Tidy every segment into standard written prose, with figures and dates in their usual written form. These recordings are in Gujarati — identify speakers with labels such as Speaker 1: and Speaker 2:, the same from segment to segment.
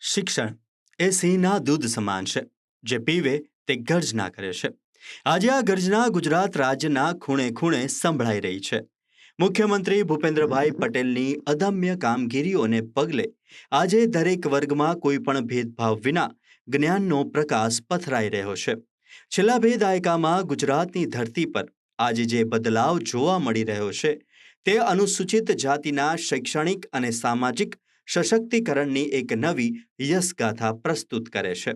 Speaker 1: શિક્ષણ એ સિંહના દૂધ સમાન છે, જે પીવે તે ગર્જના કરે છે. આજે આ ગર્જના ગુજરાત રાજ્યના ખૂણે ખૂણે સંભળાઈ રહી છે. મુખ્યમંત્રી ભૂપેન્દ્રભાઈ પટેલની અદમ્ય કામગીરીઓને પગલે આજે દરેક વર્ગમાં કોઈ પણ ભેદભાવ વિના જ્ઞાનનો પ્રકાશ પથરાઈ રહ્યો છે. છેલ્લા 2 દાયકામાં ગુજરાતની ધરતી પર આજે જે બદલાવ જોવા મળી રહ્યો છે, તે અનુસૂચિત જાતિના શૈક્ષણિક અને સામાજિક સશક્તિકરણની એક નવી યશગાથા પ્રસ્તુત કરે છે.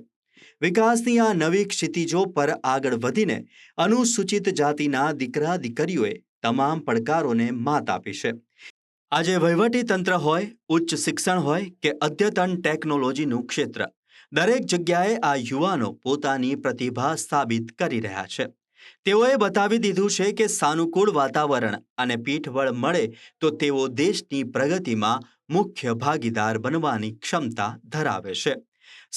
Speaker 1: વિકાસની આ નવી ક્ષિતિજો પર આગળ વધીને અનુસૂચિત જાતિના દીકરા દીકરીઓએ તમામ પડકારોને માત આપી છે. આજે વહીવટી તંત્ર હોય, ઉચ્ચ શિક્ષણ હોય કે અદ્યતન ટેકનોલોજીનું ક્ષેત્ર, દરેક જગ્યાએ આ યુવાનો પોતાની પ્રતિભા સાબિત કરી રહ્યા છે. તેઓએ બતાવી દીધું છે કે સાનુકૂળ વાતાવરણ અને પીઠબળ મળે તો તેઓ દેશની પ્રગતિમાં મુખ્ય ભાગીદાર બનવાની ક્ષમતા ધરાવે છે.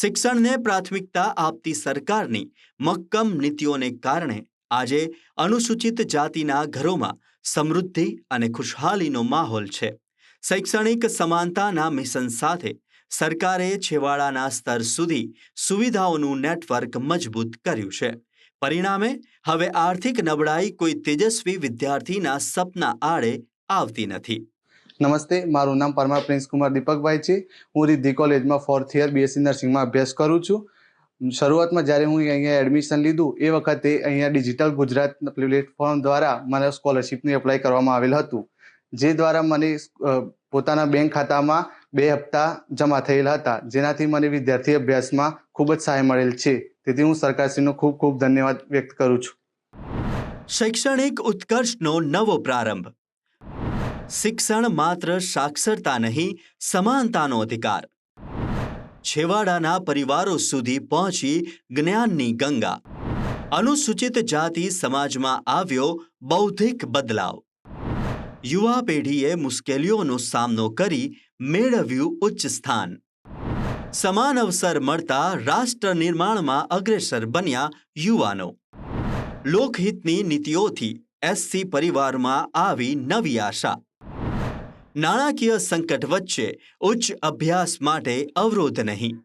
Speaker 1: શિક્ષણને પ્રાથમિકતા આપતી સરકારની મક્કમ નીતિઓને કારણે આજે અનુસૂચિત જાતિના ઘરોમાં સમૃદ્ધિ અને ખુશહાલીનો માહોલ છે. શૈક્ષણિક સમાનતાના મિશન સાથે સરકારે છેવાડાના સ્તર સુધી સુવિધાઓનું નેટવર્ક મજબૂત કર્યું છે. પરિણામે હવે આર્થિક નબળાઈ કોઈ તેજસ્વી વિદ્યાર્થીના સપના આડે આવતી નથી.
Speaker 2: નમસ્તે, મારું નામ પરમાર પ્રિન્સ કુમાર દીપકભાઈ છે. હું રિદ્ધિ કોલેજમાં 4th યર BSc નર્સિંગમાં અભ્યાસ કરું છું. શરૂઆતમાં જ્યારે હું અહીંયા એડમિશન લીધું એ વખતે અહીંયા ડિજિટલ ગુજરાત પ્લેટફોર્મ દ્વારા મને સ્કોલરશિપની એપ્લાય કરવામાં આવેલ હતું, જે દ્વારા મને પોતાના બેંક ખાતામાં 2 હપ્તા જમા થયેલા હતા, જેનાથી મને વિદ્યાર્થી અભ્યાસમાં ખૂબ જ સહાય મળેલ છે. તેથી હું સરકારશ્રીનો ખૂબ ખૂબ ધન્યવાદ વ્યક્ત કરું છું.
Speaker 1: શૈક્ષણિક ઉત્કર્ષનો નવો પ્રારંભ. શિક્ષણ માત્ર સાક્ષરતા નહીં, સમાનતાનો અધિકાર. છેવાડાના પરિવારો સુધી પહોંચી જ્ઞાનની ગંગા. અનુસૂચિત જાતિ સમાજમાં આવ્યો બૌદ્ધિક બદલાવ. યુવા પેઢીએ મુશ્કેલીઓનો સામનો કરી મેળવ્યું ઉચ્ચ સ્થાન. સમાન અવસર મળતા રાષ્ટ્ર નિર્માણમાં અગ્રેસર બન્યા યુવાનો. લોકહિતની નીતિઓથી SC પરિવારમાં આવી નવી આશા. નાણાકીય સંકટ વચ્ચે ઉચ્ચ અભ્યાસ માટે અવરોધ નહીં.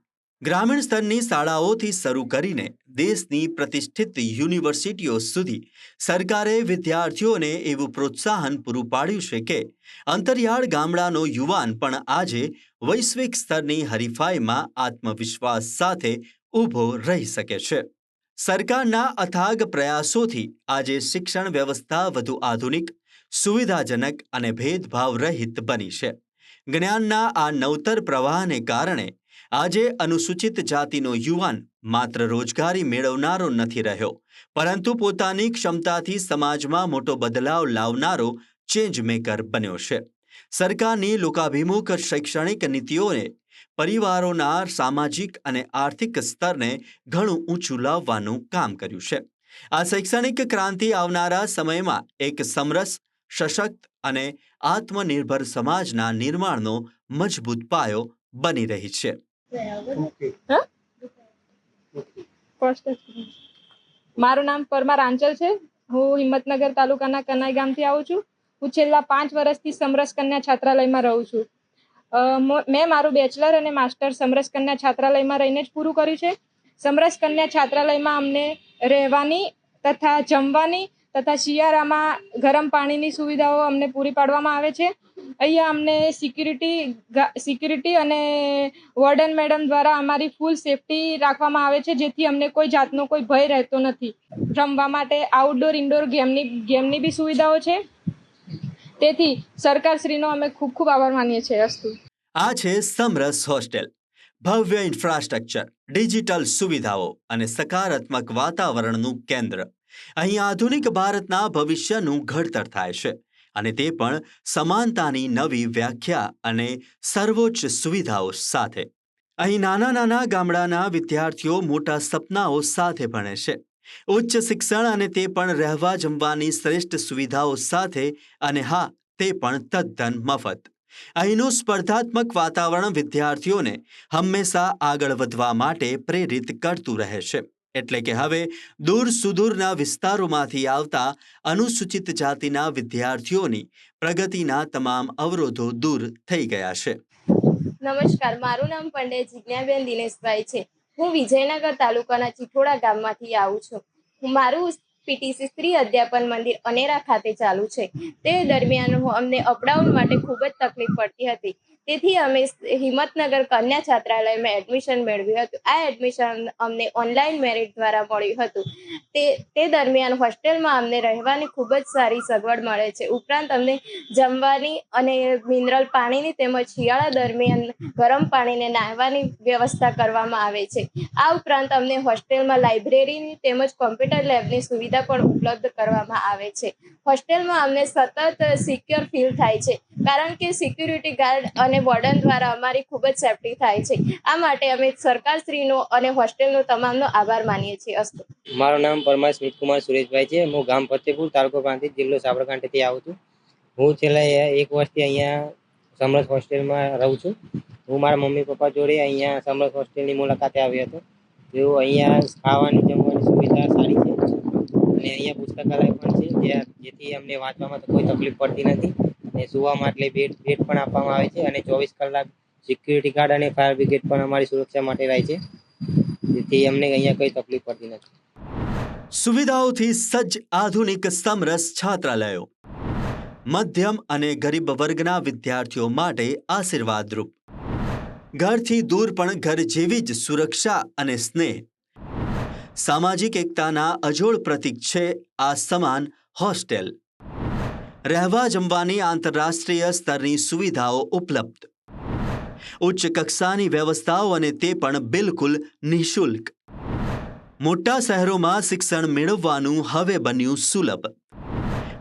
Speaker 1: ગ્રામીણ સ્તરની શાળાઓથી શરૂ કરીને દેશની પ્રતિષ્ઠિત યુનિવર્સિટીઓ સુધી સરકારે વિદ્યાર્થીઓને એવું પ્રોત્સાહન પૂરું પાડ્યું છે કે અંતરિયાળ ગામડાનો યુવાન પણ આજે વૈશ્વિક સ્તરની હરીફાઈમાં આત્મવિશ્વાસ સાથે ઊભો રહી શકે છે. સરકારના અથાગ પ્રયાસોથી આજે શિક્ષણ વ્યવસ્થા વધુ આધુનિક, સુવિધાજનક અને ભેદભાવ રહિત બની છે. જ્ઞાનના આ નવતર પ્રવાહને કારણે આજે અનુસૂચિત જાતિનો યુવાન માત્ર રોજગારી મેળવનારો નથી રહ્યો, પરંતુ પોતાની ક્ષમતાથી સમાજમાં મોટો બદલાવ લાવનારો ચેન્જ મેકર બન્યો છે. સરકારની લોકાભિમુખ શૈક્ષણિક નીતિઓએ પરિવારોના સામાજિક અને આર્થિક સ્તરને ઘણું ઊંચું લાવવાનું કામ કર્યું છે. આ શૈક્ષણિક ક્રાંતિ આવનારા સમયમાં એક સમરસ, સશક્ત અને આત્મનિર્ભર સમાજના નિર્માણનો મજબૂત પાયો બની રહી છે.
Speaker 3: મારું નામ પરમાર આંચલ છે. હું હિંમતનગર તાલુકાના કનાઈ ગામથી આવું છું. હું છેલ્લા 5 વર્ષથી સમરસ કન્યા છાત્રાલયમાં રહું છું. મેં મારું બેચલર અને માસ્ટર સમરસ કન્યા છાત્રાલયમાં રહીને જ પૂરું કર્યું છે. સમરસ કન્યા છાત્રાલયમાં અમને રહેવાની તથા જમવાની તથા શિયાળામાં ગરમ પાણીની સુવિધાઓ અમને પૂરી પાડવામાં આવે છે. અહીંયા અમને સિક્યુરિટી અને વોર્ડન મેડમ દ્વારા અમારી ફૂલ સેફટી રાખવામાં આવે છે, જેથી અમને કોઈ જાતનો કોઈ ભય રહેતો નથી. રમવા માટે આઉટડોર ઇન્ડોર ગેમની બી સુવિધાઓ છે. તેથી સરકારશ્રીનો અમે ખૂબ ખૂબ આભાર માનીએ છીએ. અસ્તુ.
Speaker 1: આ છે સમરસ હોસ્ટેલ. ભવ્ય ઇન્ફ્રાસ્ટ્રક્ચર, ડિજિટલ સુવિધાઓ અને સકારાત્મક વાતાવરણનું કેન્દ્ર. અહીં આધુનિક ભારતના ભવિષ્યનું ઘડતર થાય છે, અને તે પણ સમાનતાની નવી વ્યાખ્યા અને સર્વોચ્ચ સુવિધાઓ સાથે. અહીં નાના નાના ગામડાના વિદ્યાર્થીઓ મોટા સપનાઓ સાથે ભણે છે. ઉચ્ચ શિક્ષણ, અને તે પણ રહેવા જમવાની શ્રેષ્ઠ સુવિધાઓ સાથે, અને હા, તે પણ તદ્દન મફત. અહીંનું સ્પર્ધાત્મક વાતાવરણ વિદ્યાર્થીઓને હંમેશા આગળ વધવા માટે પ્રેરિત કરતું રહે છે. એટલે કે હવે દૂર સુદૂરના વિસ્તારોમાંથી આવતા અનુસૂચિત જાતિના વિદ્યાર્થીઓની પ્રગતિના તમામ અવરોધો દૂર થઈ ગયા છે.
Speaker 4: નમસ્કાર, મારું નામ પંડ્યા જિજ્ઞાબેન દિનેશભાઈ છે. હું વિજયનગર તાલુકાના ચિઠોડા ગામમાંથી આવું છું. મારું પીટીસી સ્ત્રી અધ્યાપન મંદિર અનેરા ખાતે ચાલુ છે. તે દરમિયાન અમને અપડાઉન માટે ખૂબ જ તકલીફ પડતી હતી. તેથી અમે હિંમતનગર કન્યા છાત્રાલયમાં એડમિશન મેળવ્યું હતું. આ એડમિશન અમને ઓનલાઈન મેરિટ દ્વારા મળ્યું હતું. તે દરમિયાન હોસ્ટેલમાં અમને રહેવાની ખૂબ જ સારી સગવડ મળે છે. ઉપરાંત અમને જમવાની અને મિનરલ પાણીની તેમજ શિયાળા દરમિયાન ગરમ પાણીને નાહવાની વ્યવસ્થા કરવામાં આવે છે. આ ઉપરાંત અમને હોસ્ટેલમાં લાઇબ્રેરીની તેમજ કોમ્પ્યુટર લેબની સુવિધા પણ ઉપલબ્ધ કરવામાં આવે છે. હોસ્ટેલમાં અમને સતત સિક્યોર ફીલ થાય છે, કારણ કે સિક્યુરિટી ગાર્ડ અને વોર્ડન દ્વારા અમારી ખૂબ જ સેફટી થાય છે. આ માટે અમે સરકારશ્રીનો અને હોસ્ટેલનો તમામનો આભાર માનીએ છીએ. અસ્તુ.
Speaker 5: મારું નામ પરમાર સ્મિતકુમાર સુરેશભાઈ છે. હું ગામ ફતેપુર, તાલુકો પ્રાંતિજ, જિલ્લો સાબરકાંઠાથી આવું છું. હું છેલ્લા 1 વર્ષથી અહીંયા સમરસ હોસ્ટેલમાં રહું છું. હું મારા મમ્મી પપ્પા જોડે અહીંયા સમરસ હોસ્ટેલની મુલાકાતે આવ્યો હતો. તો અહીંયા ખાવાની જમવાની સુવિધા સારી છે અને અહીંયા પુસ્તકાલય પણ છે, જેથી અમને વાંચવામાં તો કોઈ તકલીફ પડતી નથી. અને સુવા માટે બેડ પણ આપવામાં આવે છે અને 24 કલાક સિક્યુરિટી ગાર્ડ અને ફાયર બ્રિગેડ પણ અમારી સુરક્ષા માટે રહે છે, જેથી અમને અહીંયા કોઈ તકલીફ પડતી નથી.
Speaker 1: સુવિધાઓથી સજ્જ આધુનિક સમરસ છાત્રાલયો મધ્યમ અને ગરીબ વર્ગના વિદ્યાર્થીઓ માટે આશીર્વાદરૂપ. ઘરથી દૂર પણ ઘર જેવી જ સુરક્ષા અને સ્નેહ. સામાજિક એકતાના અજોડ પ્રતીક છે આ સમાન હોસ્ટેલ. રહેવા જમવાની આંતરરાષ્ટ્રીય સ્તરની સુવિધાઓ ઉપલબ્ધ. ઉચ્ચ કક્ષાની વ્યવસ્થાઓ અને તે પણ બિલકુલ નિઃશુલ્ક. મોટા શહેરોમાં શિક્ષણ મેળવવાનું હવે બન્યું સુલભ.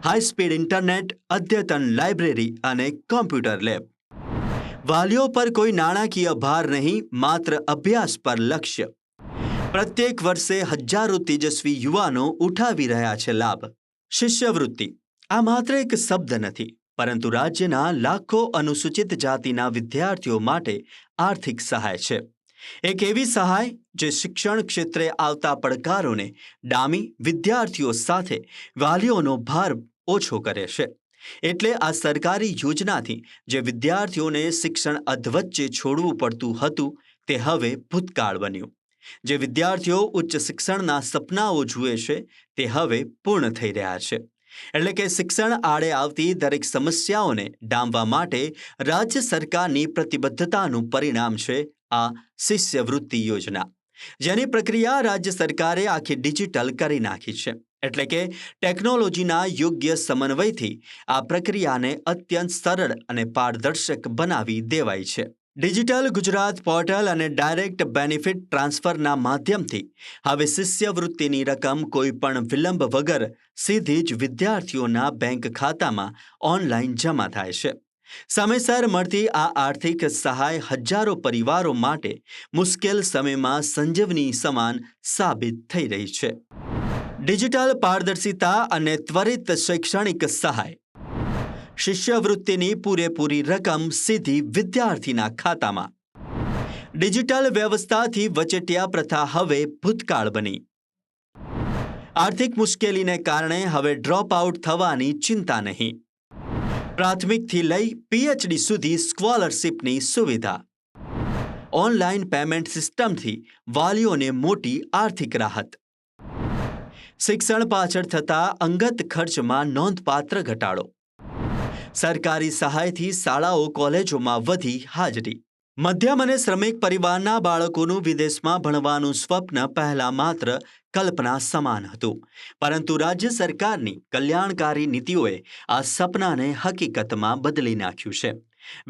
Speaker 1: હાઈસ્પીડ ઇન્ટરનેટ, અદ્યતન લાઇબ્રેરી અને કોમ્પ્યુટર લેબ. વાલીઓ પર કોઈ નાણાકીય ભાર નહીં, માત્ર અભ્યાસ પર લક્ષ્ય. પ્રત્યેક વર્ષે હજારો તેજસ્વી યુવાનો ઉઠાવી રહ્યા છે લાભ. શિષ્યવૃત્તિ આ માત્ર એક શબ્દ નથી, પરંતુ રાજ્યના લાખો અનુસૂચિત જાતિના વિદ્યાર્થીઓ માટે આર્થિક સહાય છે. એક એવી સહાય જે શિક્ષણ ક્ષેત્રે આવતા પડકારોને ડામી વિદ્યાર્થીઓ સાથે વાલીઓનો ભાર ઓછો કરે છે. એટલે આ સરકારી યોજનાથી જે વિદ્યાર્થીઓને શિક્ષણ અધવચ્ચે છોડવું પડતું હતું, તે હવે ભૂતકાળ બન્યું. જે વિદ્યાર્થીઓ ઉચ્ચ શિક્ષણના સપનાઓ જુએ છે, તે હવે પૂર્ણ થઈ રહ્યા છે. એટલે કે શિક્ષણ આડે આવતી દરેક સમસ્યાઓને ડામવા માટે રાજ્ય સરકારની પ્રતિબદ્ધતાનું પરિણામ છે આ શિષ્યવૃત્તિ યોજના, જેની પ્રક્રિયા રાજ્ય સરકારે આખી ડિજિટલ કરી નાખી છે. એટલે કે ટેકનોલોજીના યોગ્ય સમન્વયથી આ પ્રક્રિયાને અત્યંત સરળ અને પારદર્શક બનાવી દેવાઈ છે. ડિજિટલ ગુજરાત પોર્ટલ અને ડાયરેક્ટ બેનિફિટ ટ્રાન્સફરના માધ્યમથી હવે શિષ્યવૃત્તિની રકમ કોઈ પણ વિલંબ વગર સીધી જ વિદ્યાર્થીઓના બેંક ખાતામાં ઓનલાઈન જમા થાય છે. સમયસર મળતી આ આર્થિક સહાય હજારો પરિવારો માટે મુશ્કેલ સમયમાં સંજીવની સમાન સાબિત થઈ રહી છે. ડિજિટલ પારદર્શિતા અને ત્વરિત શૈક્ષણિક સહાય. શિષ્યવૃત્તિની પૂરેપૂરી રકમ સીધી વિદ્યાર્થીના ખાતામાં. ડિજિટલ વ્યવસ્થાથી વચેટિયા પ્રથા હવે ભૂતકાળ બની. આર્થિક મુશ્કેલીને કારણે હવે ડ્રોપ આઉટ થવાની ચિંતા નહીં. પ્રાથમિકથી લઈ પીએચડી સુધી સ્કોલરશિપની સુવિધા. ઓનલાઈન પેમેન્ટ સિસ્ટમથી વાલીઓને મોટી આર્થિક રાહત. શિક્ષણ પાછળ થતા અંગત ખર્ચમાં નોંધપાત્ર ઘટાડો. સરકારી સહાયથી શાળાઓ કોલેજોમાં વધી હાજરી. મધ્યમ અને શ્રમિક પરિવારના બાળકોનું વિદેશમાં ભણવાનું સ્વપ્ન પહેલા માત્ર કલ્પના સમાન હતું, પરંતુ રાજ્ય સરકારની કલ્યાણકારી નીતિઓએ આ સપનાને હકીકતમાં બદલી નાખ્યું છે.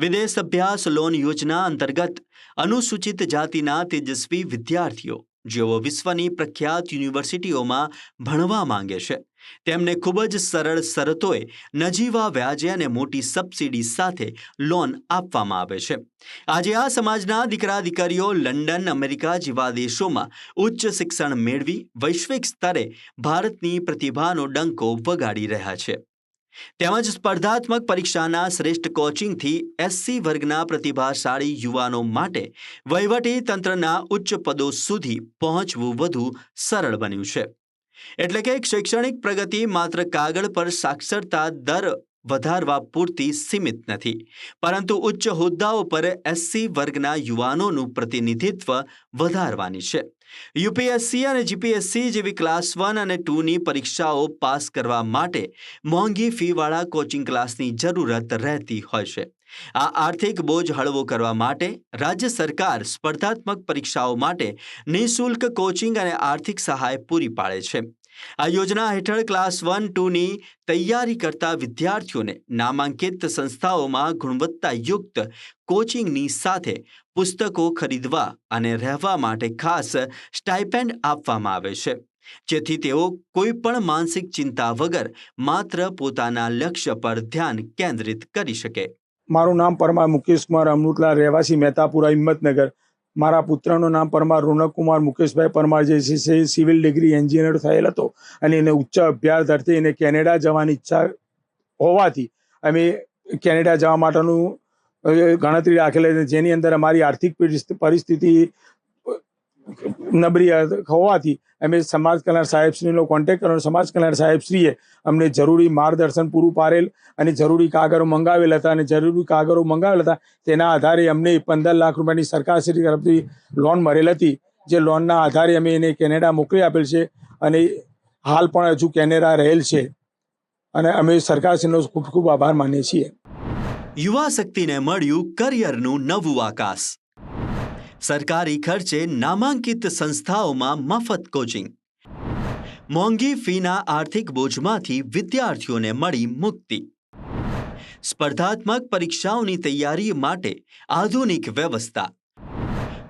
Speaker 1: વિદેશ અભ્યાસ લોન યોજના અંતર્ગત અનુસૂચિત જાતિના તેજસ્વી વિદ્યાર્થીઓ જેઓ વિશ્વની પ્રખ્યાત યુનિવર્સિટીઓમાં ભણવા માંગે છે, તેમને ખૂબ જ સરળ શરતોએ નજીવા વ્યાજે અને મોટી સબસિડી સાથે લોન આપવામાં આવે છે. આજે આ સમાજના દીકરા દીકરીઓ લંડન, અમેરિકા જેવા દેશોમાં ઉચ્ચ શિક્ષણ મેળવી વૈશ્વિક સ્તરે ભારતની પ્રતિભાનો ડંકો વગાડી રહ્યા છે. તેમજ સ્પર્ધાત્મક પરીક્ષાના શ્રેષ્ઠ કોચિંગથી એસસી વર્ગના પ્રતિભાશાળી યુવાનો માટે વહીવટી તંત્રના ઉચ્ચ પદો સુધી પહોંચવું વધુ સરળ બન્યું છે. એટલે કે શૈક્ષણિક પ્રગતિ માત્ર કાગળ પર સાક્ષરતા દર વધારવા પૂરતી સીમિત નથી, પરંતુ ઉચ્ચ હોદ્દાઓ પર એસસી વર્ગના યુવાનોનું પ્રતિનિધિત્વ વધારવાની છે. યુપીએસસી અને જીપીએસસી જેવી ક્લાસ 1 અને 2ની પરીક્ષાઓ પાસ કરવા માટે મોંઘી ફીવાળા કોચિંગ ક્લાસની જરૂરત રહેતી હોય છે. આ આર્થિક બોજ હળવો કરવા માટે રાજ્ય સરકાર સ્પર્ધાત્મક પરીક્ષાઓ માટે નિઃશુલ્ક કોચિંગ અને આર્થિક સહાય પૂરી પાડે છે. આ યોજના હેઠળ ક્લાસ 1-2ની તૈયારી કરતા વિદ્યાર્થીઓને નામાંકિત સંસ્થાઓમાં ગુણવત્તાયુક્ત કોચિંગની સાથે પુસ્તકો ખરીદવા અને રહેવા માટે ખાસ સ્ટાઇપેન્ડ આપવામાં આવે છે, જેથી તેઓ કોઈ પણ માનસિક ચિંતા વગર માત્ર પોતાના લક્ષ્ય પર ધ્યાન કેન્દ્રિત કરી શકે.
Speaker 6: મારું નામ પરમાર મુકેશ કુમાર અમૃતલાલ, રહેવાસી મહેતાપુરા, હિંમતનગર. મારા પુત્રનું નામ પરમાર રોનકકુમાર મુકેશભાઈ પરમાર, જે છે સિવિલ ડિગ્રી એન્જિનિયર થયેલ હતો અને એને ઉચ્ચ અભ્યાસ અર્થે એને કેનેડા જવાની ઈચ્છા હોવાથી અમે કેનેડા જવા માટેનું ગણતરી રાખેલી, જેની અંદર અમારી આર્થિક પરિસ્થિતિ નબળી હોવાથી અમે સમાજ કલ્યાણ સાહેબશ્રીનો કોન્ટેક્ટ કર્યો. સમાજ કલ્યાણ સાહેબશ્રીએ અમને જરૂરી માર્ગદર્શન પૂરું પાડેલ અને જરૂરી કાગળો મંગાવેલા હતા. તેના આધારે અમને 15 લાખ રૂપિયાની સરકારશ્રી તરફથી લોન મળેલ હતી, જે લોનના આધારે અમે એને કેનેડા મોકલી આપેલ છે અને હાલ પણ હજુ કેનેડા રહેલ છે અને અમે સરકારશ્રીનો ખૂબ ખૂબ આભાર માનીએ છીએ.
Speaker 1: યુવા શક્તિને મળ્યું કરિયરનું નવું આકાશ. સરકારી ખર્ચે નામાંકિત સંસ્થાઓમાં મફત કોચિંગ. મોંઘી ફીના આર્થિક બોજમાંથી વિદ્યાર્થીઓને મળી મુક્તિ. સ્પર્ધાત્મક પરીક્ષાઓની તૈયારી માટે આધુનિક વ્યવસ્થા.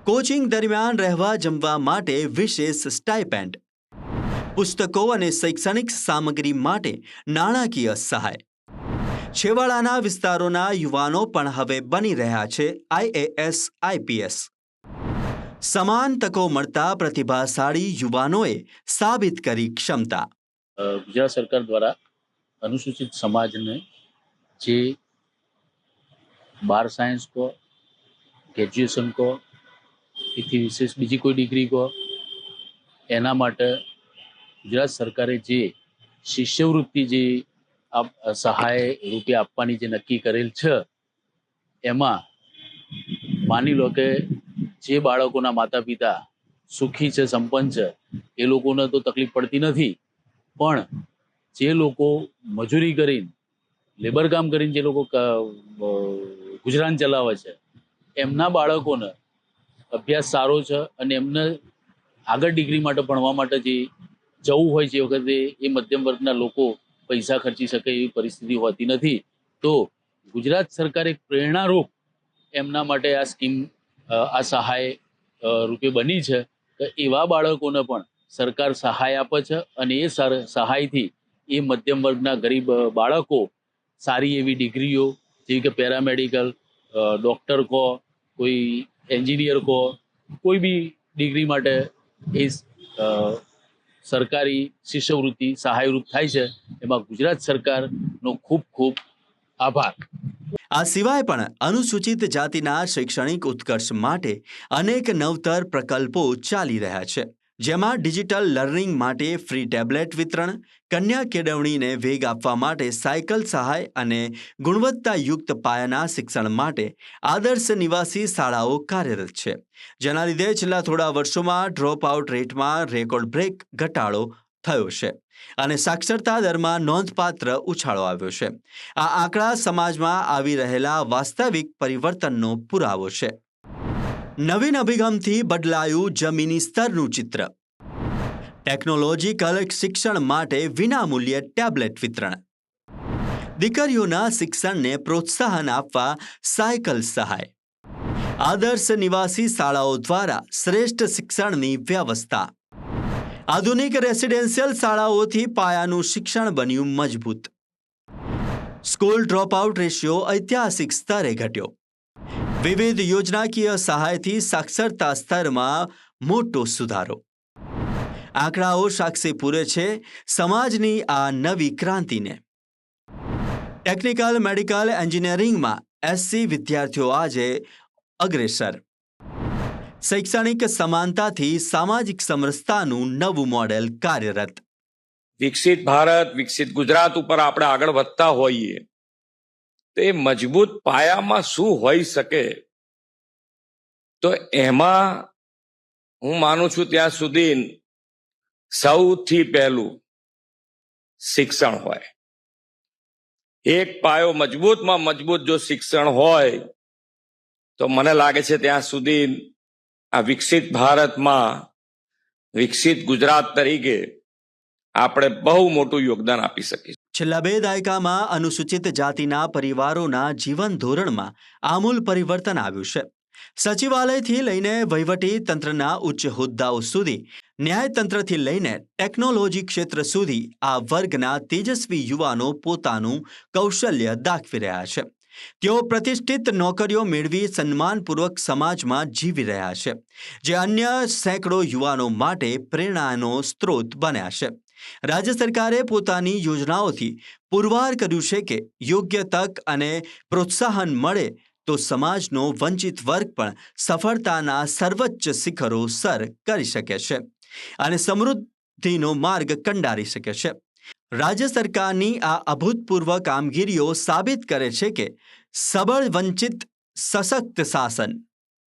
Speaker 1: કોચિંગ દરમિયાન રહેવા જમવા માટે વિશેષ સ્ટાઇપેન્ડ. પુસ્તકો અને શૈક્ષણિક સામગ્રી માટે નાણાકીય સહાય. છેવાડાના વિસ્તારોના યુવાનો પણ હવે બની રહ્યા છે IAS, IPS. સમાન તકો મળતા પ્રતિભાશાળી યુવાનોએ સાબિત કરી ક્ષમતા.
Speaker 7: ગુજરાત સરકાર દ્વારા અનુસૂચિત સમાજને જે 12 સાયન્સ કહો, ગ્રેજ્યુએશન કહો, એથી વિશેષ બીજી કોઈ ડિગ્રી કહો, એના માટે ગુજરાત સરકારે જે શિષ્યવૃત્તિ જે સહાય રૂપે આપવાની જે નક્કી કરેલ છે, એમાં માની લો કે જે બાળકોના માતા પિતા સુખી છે, સંપન્ન છે, એ લોકોને તો તકલીફ પડતી નથી, પણ જે લોકો મજૂરી કરીને, લેબર કામ કરીને જે લોકો ગુજરાન ચલાવે છે, એમના બાળકોને અભ્યાસ સારો છે અને એમને આગળ ડિગ્રી માટે ભણવા માટે જે જવું હોય છે, એ વખતે એ મધ્યમ વર્ગના લોકો પૈસા ખર્ચી શકે એવી પરિસ્થિતિ હોતી નથી. તો ગુજરાત સરકાર એક પ્રેરણારૂપ એમના માટે આ સ્કીમ, આ સહાય રૂપે બની છે કે એવા બાળકોને પણ સરકાર સહાય આપે છે અને એ સહાયથી એ મધ્યમ વર્ગના ગરીબ બાળકો સારી એવી ડિગ્રીઓ જેવી કે પેરામેડિકલ, ડૉક્ટર કહો, કોઈ એન્જિનિયર કહો, કોઈ બી ડિગ્રી માટે એ સરકારી શિષ્યવૃત્તિ સહાયરૂપ થાય છે. એમાં ગુજરાત સરકારનો ખૂબ ખૂબ આભાર.
Speaker 1: આ સિવાય પણ અનુસૂચિત જાતિના શૈક્ષણિક ઉત્કર્ષ માટે અનેક નવતર પ્રકલ્પો ચાલી રહ્યા છે, જેમાં ડિજિટલ લર્નિંગ માટે ફ્રી ટેબ્લેટ વિતરણ, કન્યા કેળવણીને વેગ આપવા માટે સાયકલ સહાય અને ગુણવત્તાયુક્ત પાયાના શિક્ષણ માટે આદર્શ નિવાસી શાળાઓ કાર્યરત છે, જેના લીધે છેલ્લા થોડા વર્ષોમાં ડ્રોપ આઉટ રેટમાં રેકોર્ડ બ્રેક ઘટાડો થયો છે અને સાક્ષરતા દરમાં નોંધપાત્ર ઉછાળો આવ્યો છે. આ આંકડા સમાજમાં આવી રહેલા વાસ્તવિક પરિવર્તનનો પુરાવો છે. નવીન અભિગમથી બદલાયું જમીની સ્તરનું ચિત્ર. ટેકનોલોજીકલ શિક્ષણ માટે વિનામૂલ્ય ટેબ્લેટ વિતરણ. દીકરીઓના શિક્ષણને પ્રોત્સાહન આપવા સાયકલ સહાય. આદર્શ નિવાસી શાળાઓ દ્વારા શ્રેષ્ઠ શિક્ષણની વ્યવસ્થા. આધુનિક રેસિડેન્શિયલ શાળાઓથી પાયાનું શિક્ષણ બન્યું મજબૂત. સ્કૂલ ડ્રોપઆઉટ રેશિયો ઐતિહાસિક સ્તરે ઘટ્યો. વિવિધ યોજનાકીય સહાયથી સાક્ષરતા સ્તરમાં મોટો સુધારો. આંકડાઓ સાક્ષી પૂરે છે સમાજની આ નવી ક્રાંતિને. ટેકનિકલ, મેડિકલ, એન્જિનિયરિંગમાં એસસી વિદ્યાર્થીઓ આજે અગ્રેસર. શૈક્ષણિક સમાનતાથી સામાજિક સમરસતાનું નવું મોડેલ કાર્યરત.
Speaker 8: વિકસિત ભારત, વિકસિત ગુજરાત ઉપર આપણે આગળ વધતા હોઈએ તે મજબૂત પાયામાં શું હોઈ શકે, તો એમાં હું માનું છું ત્યાં સુધી સૌથી પહેલું શિક્ષણ હોય. એક પાયો મજબૂતમાં મજબૂત જો શિક્ષણ હોય તો મને લાગે છે ત્યાં સુધી આ વિકસિત ભારતમાં વિકસિત ગુજરાત તરીકે આપણે બહુ મોટું યોગદાન આપી શકીશું.
Speaker 1: છેલ્લા 2 દાયકામાં અનુસૂચિત જાતિના પરિવારોના જીવન ધોરણમાં આમૂલ પરિવર્તન આવ્યું છે. સચિવાલયથી લઈને વહીવટી તંત્રના ઉચ્ચ હોદ્દાઓ સુધી, ન્યાયતંત્રથી લઈને ટેકનોલોજી ક્ષેત્ર સુધી આ વર્ગના તેજસ્વી યુવાનો પોતાનું કૌશલ્ય દાખવી રહ્યા છે. તેઓ પ્રતિષ્ઠિત નોકરીઓ મેળવી સન્માનપૂર્વક સમાજમાં જીવી રહ્યા છે, જે અન્ય સેંકડો યુવાનો માટે પ્રેરણાનો સ્ત્રોત બન્યા છે. રાજ્ય સરકારે પોતાની યોજનાઓથી પુરવાર કર્યું છે કે યોગ્ય તક અને પ્રોત્સાહન મળે તો સમાજનો વંચિત વર્ગ પણ સફળતાના સર્વોચ્ચ શિખરો સર કરી શકે છે અને સમૃદ્ધિનો માર્ગ કંડારી શકે છે. રાજ્ય સરકારની આ અભૂતપૂર્વ કામગીરીઓ સાબિત કરે છે કે સબળ વંચિત સશક્ત શાસન